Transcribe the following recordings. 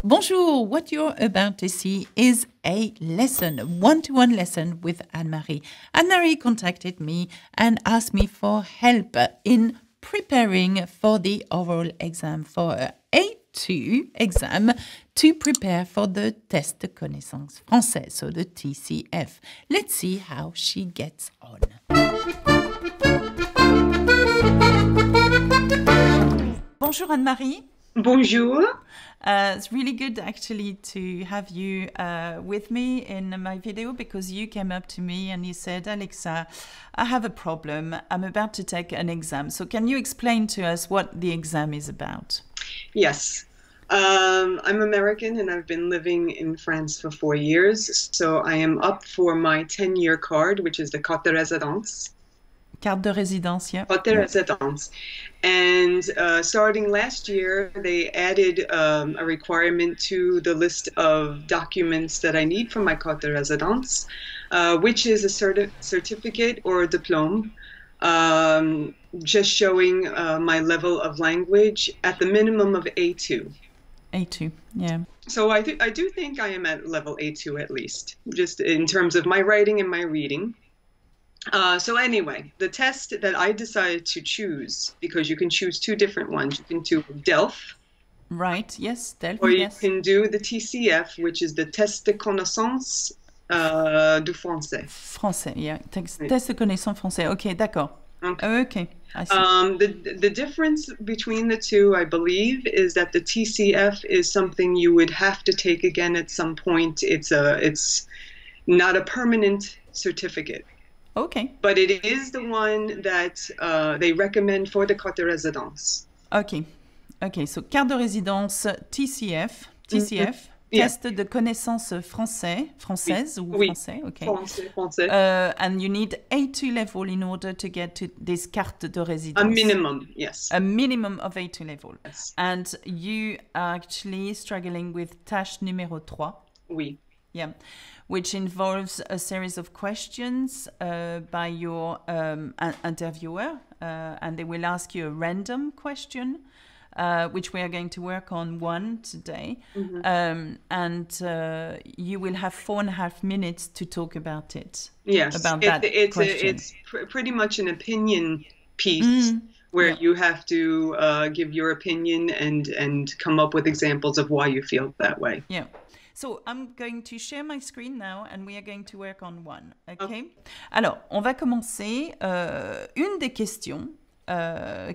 Bonjour, what you're about to see is a lesson, a one-to-one lesson with Anne-Marie. Anne-Marie contacted me and asked me for help in preparing for the oral exam, for her A2 exam, to prepare for the test de connaissance française, so the TCF. Let's see how she gets on. Bonjour Anne-Marie. Bonjour. It's really good actually to have you with me in my video, because you came up to me and you said, Alexa, I have a problem. I'm about to take an exam. So can you explain to us what the exam is about? Yes. I'm American and I've been living in France for 4 years. So I am up for my 10-year card, which is the carte de résidence. Carte de résidence, yeah. Carte de résidence. And starting last year, they added a requirement to the list of documents that I need for my carte de résidence, which is a certificate or a diplôme, just showing my level of language at the minimum of A2. A2, yeah. So I do think I am at level A2 at least, just in terms of my writing and my reading. So anyway, the test that I decided to choose, because you can choose 2 different ones. You can do DELF. Right, yes, DELF, or you yes. can do the TCF, which is the Test de connaissance du français. Français, yeah. Test de connaissance français. Okay, d'accord. Okay, I see. The difference between the 2, I believe, is that the TCF is something you would have to take again at some point. It's not a permanent certificate. Okay. But it is the one that they recommend for the carte de résidence. Okay. Okay, so carte de résidence TCF, test de connaissance française ou français, okay. Français. And you need A2 level in order to get to this carte de résidence. A minimum, yes. A minimum of A2 level. Yes. And you are actually struggling with tâche numéro 3. Oui. Yeah, which involves a series of questions by your interviewer, and they will ask you a random question, which we are going to work on one today. Mm-hmm. And you will have 4.5 minutes to talk about it. Yes, about that question. It's pretty much an opinion piece where you have to give your opinion and come up with examples of why you feel that way. Yeah. So, I'm going to share my screen now and we are going to work on one, okay? Alors, on va commencer. Une des questions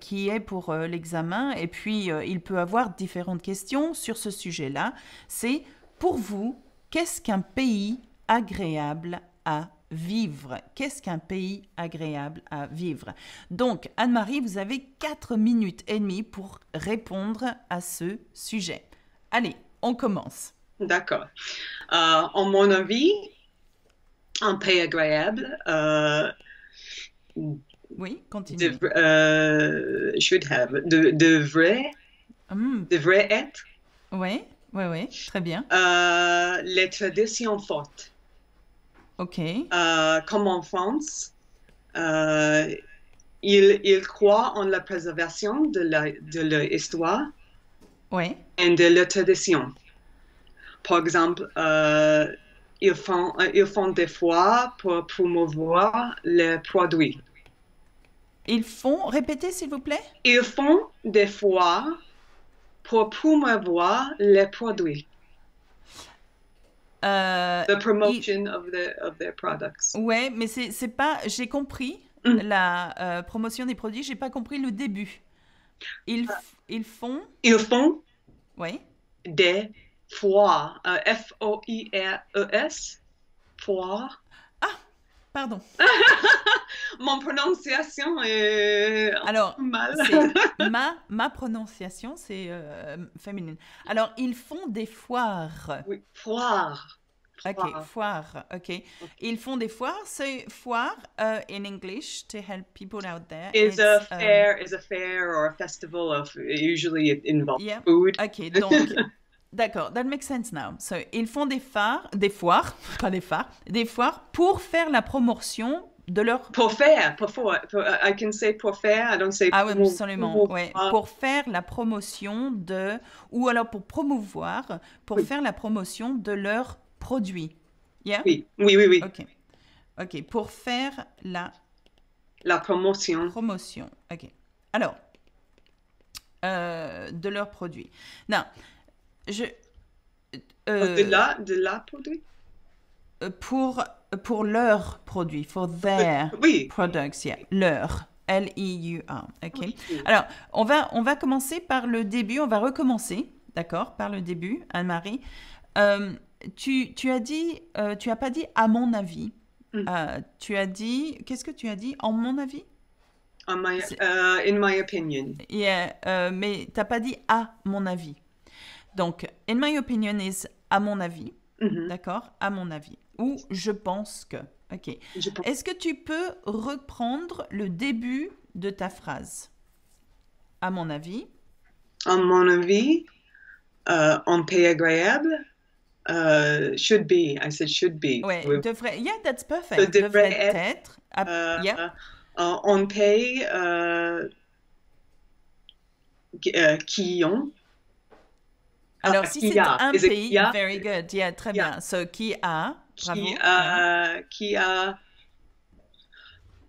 qui est pour l'examen, et puis il peut avoir différentes questions sur ce sujet-là, c'est, pour vous, qu'est-ce qu'un pays agréable à vivre? Qu'est-ce qu'un pays agréable à vivre? Donc, Anne-Marie, vous avez 4 minutes et demie pour répondre à ce sujet. Allez, on commence. D'accord. En mon avis, un pays agréable oui, continue. Devrait être. Oui, oui, oui, très bien. Les traditions fortes. OK. Comme en France, ils croient en la préservation de l'histoire oui. Et de la tradition. Par exemple, ils font des foires pour promouvoir les produits. Ils font, répétez s'il vous plaît. Ils font des foires pour promouvoir les produits. The promotion of their products. Ouais, mais c'est pas, j'ai compris la promotion des produits, j'ai pas compris le début. Ils font. Ils font. Oui. Des foires, F-O-I-R-E-S, foire. Ah, pardon. Mon prononciation est mal. Ma prononciation, c'est féminine. Alors, ils font des foires. Oui, foires. Ok, foire, ok. Ils font des foires. C'est foire in English to help people out there. Is a fair or a festival of usually it involves food. Ok, donc d'accord, that makes sense now. So, ils font des foires pour faire la promotion Pour faire, I can say pour faire, I don't say Ah oui, absolument, ouais. Pour faire la promotion de, ou alors pour promouvoir, pour Oui. faire la promotion de leurs produits. Yeah? Oui, oui, oui, oui. Ok. Ok, pour faire la La promotion. promotion. Ok. Alors, de leurs produits. Non, je, De la produit? pour leurs produits, for their Oui. products, yeah, leur, L-I-U-A, ok. Oui. Alors, on va commencer par le début, on va recommencer, d'accord, par le début, Anne-Marie. Tu as dit, tu as pas dit à mon avis, tu as dit, qu'est-ce que tu as dit, en mon avis? In my opinion. Yeah, mais t'as pas dit à mon avis. Donc, in my opinion is à mon avis, d'accord, à mon avis. Ou je pense que. Ok. Est-ce que tu peux reprendre le début de ta phrase? À mon avis. À mon avis, un pays agréable. Should be. I said should be. Ouais, Oui. devrait. Yeah, that's perfect. Devrait être. Yeah. Un pays qui ont. Alors, si c'est un pays, very good. Yeah, très bien. So, qui a. Bravo. Qui a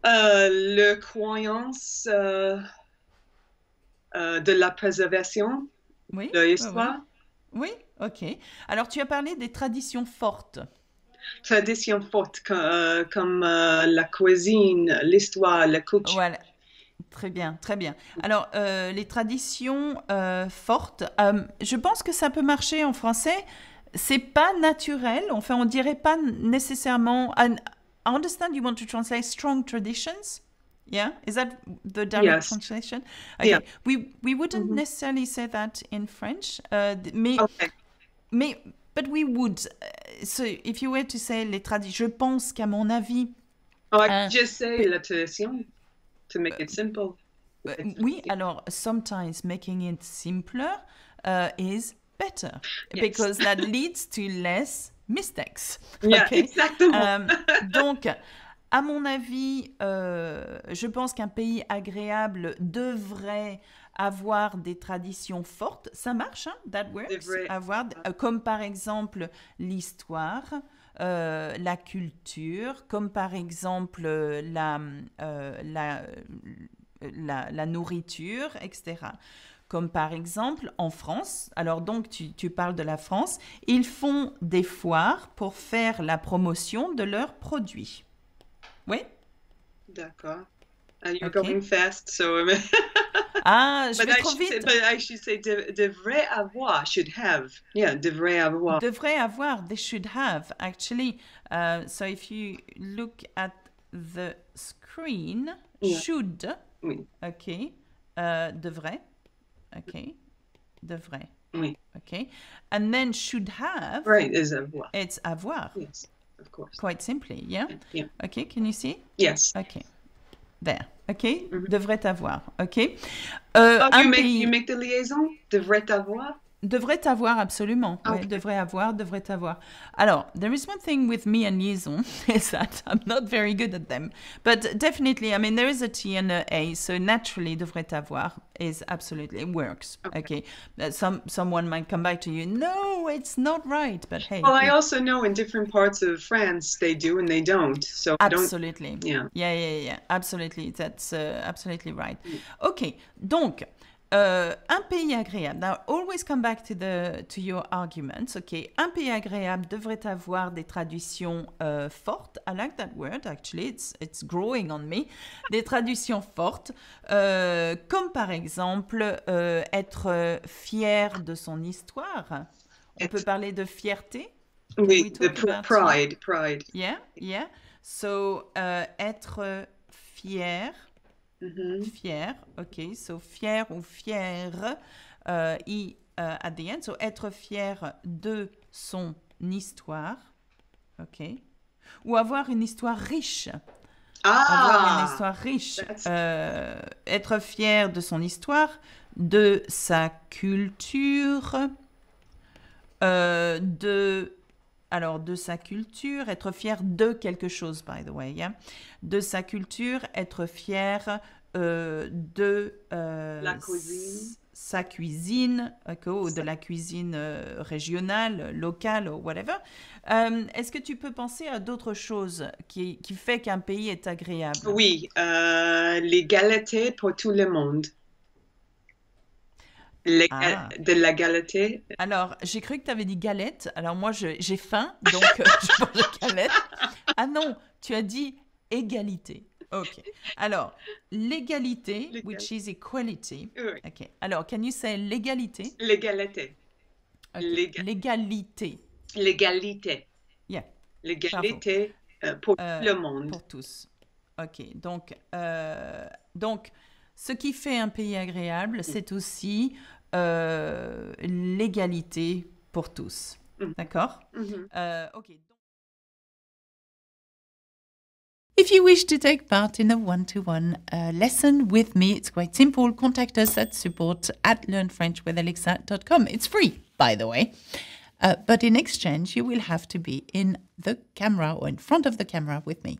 le croyance de la préservation de l'histoire. Oui, ok. Alors, tu as parlé des traditions fortes. Traditions fortes comme la cuisine, l'histoire, la culture. Voilà. Très bien, très bien. Alors, les traditions fortes, je pense que ça peut marcher en français. C'est pas naturel. Enfin, on dirait pas nécessairement. I understand you want to translate strong traditions. Yeah, is that the direct translation? Okay. Yeah. We wouldn't necessarily say that in French, but we would. So, if you were to say les traditions, je pense qu'à mon avis. Oh, I could just say la tradition to make it simple. Oui, alors sometimes making it simpler is better because that leads to less mistakes. Yeah, okay? Exactement. Donc, à mon avis, je pense qu'un pays agréable devrait avoir des traditions fortes. Ça marche, hein? That works. Avoir, comme par exemple l'histoire, la culture, comme par exemple la nourriture, etc. Comme par exemple en France, alors donc tu parles de la France, ils font des foires pour faire la promotion de leurs produits. Oui? D'accord. You're going fast, so... Ah, je vais trop vite. But I should say devrait avoir, should have. Yeah, devrait avoir. Devrait avoir, they should have, actually. So if you look at the screen, should... Oui. Ok. Devrait. Ok. Devrait. Oui. Ok. And then should have. Right, is avoir. It's avoir. Yes, of course. Quite simply, yeah? Yeah. Ok, can you see? Yes. Ok. There. Ok? Devrait avoir. Ok? You make the liaison? Devrait avoir? Devrait avoir, absolument. Okay. Ouais, devrait avoir. Alors, there is one thing with me and liaison, is that I'm not very good at them. But definitely, I mean, there is a T and a A, so naturally, devrait avoir is absolutely, it works. Okay. Someone might come back to you, no, it's not right, but hey. Well, I also know in different parts of France, they do and they don't. So absolutely. Yeah, absolutely. That's absolutely right. Okay, donc, un pays agréable. Now, always come back to your arguments. Okay, un pays agréable devrait avoir des traditions fortes. I like that word, actually. It's growing on me. Des traditions fortes, comme par exemple être fier de son histoire. On peut parler de fierté. Oui, the pride. Yeah. So, être fier. Fier, ok, so fier ou fière, at the end, so être fier de son histoire, ok, ou avoir une histoire riche. Avoir une histoire riche, être fier de son histoire, de sa culture, de alors de sa culture, être fier de quelque chose, by the way, yeah? De sa culture, être fier de La cuisine. sa cuisine, ou de la cuisine régionale, locale, ou whatever. Est-ce que tu peux penser à d'autres choses qui fait qu'un pays est agréable? Oui, l'égalité pour tout le monde. De l'égalité. Alors, j'ai cru que tu avais dit galette. Alors moi, j'ai faim, donc je mange galette. Ah non, tu as dit égalité. Ok. Alors, l'égalité, which is equality. Oui. Ok. Alors, can you say l'égalité? L'égalité. Okay. L'égalité. L'égalité. Yeah. L'égalité pour tout le monde. Pour tous. Ok. Donc, ce qui fait un pays agréable, c'est aussi l'égalité pour tous. D'accord? Ok. If you wish to take part in a one-to-one lesson with me, it's quite simple. Contact us at support@learnfrenchwithalexa.com. It's free, by the way. But in exchange, you will have to be in the camera or in front of the camera with me.